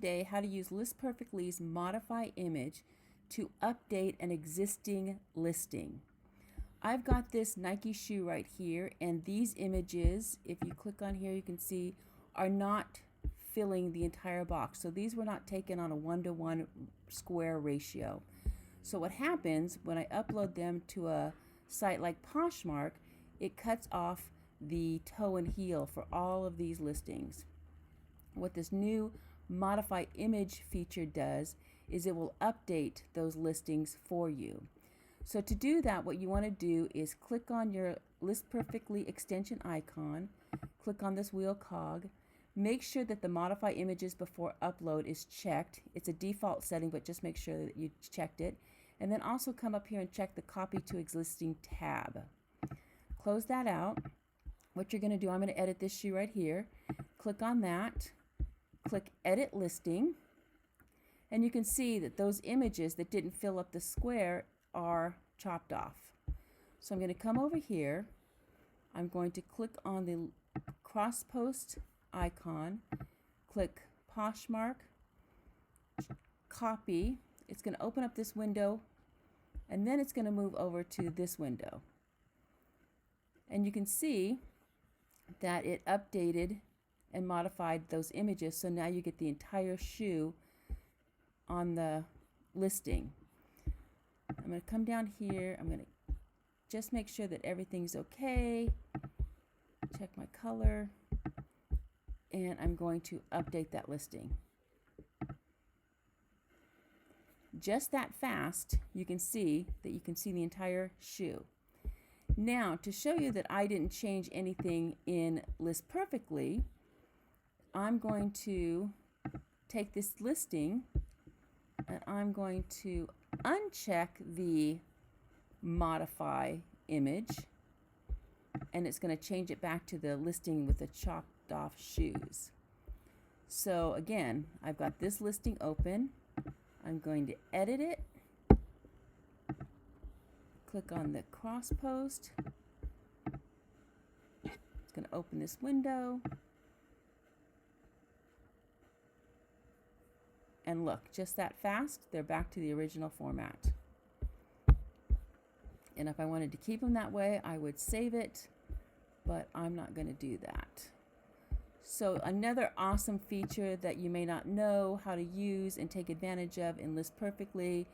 today how to use List Perfectly's Modify Image to update an existing listing. I've got this Nike shoe right here, and these images, if you click on here, you can see are not filling the entire box. So these were not taken on a 1-to-1 square ratio. So what happens when I upload them to a site like Poshmark, it cuts off the toe and heel for all of these listings. What this new Modify Image feature does is it will update those listings for you. So to do that, what you want to do is click on your List Perfectly extension icon, click on this wheel cog, make sure that the Modify Images before upload is checked. It's a default setting, but just make sure that you checked it. And then also come up here and check the Copy to Existing tab. Close that out. What you're going to do, I'm going to edit this shoe right here. Click on that, click Edit Listing, and you can see that those images that didn't fill up the square are chopped off. So I'm going to come over here. I'm going to click on the cross post icon, click Poshmark, copy. It's going to open up this window, and then it's going to move over to this window. And you can see that it updated and modified those images, so now you get the entire shoe on the listing. I'm going to come down here. I'm going to just make sure that everything's okay, check my color, and I'm going to update that listing. Just that fast, you can see the entire shoe. Now, to show you that I didn't change anything in List Perfectly, I'm going to take this listing and I'm going to uncheck the Modify Image, and it's going to change it back to the listing with the chopped off shoes. So again, I've got this listing open. I'm going to edit it. Click on the cross post. It's going to open this window. And look, just that fast, they're back to the original format. And if I wanted to keep them that way, I would save it, but I'm not going to do that. So another awesome feature that you may not know how to use and take advantage of in List Perfectly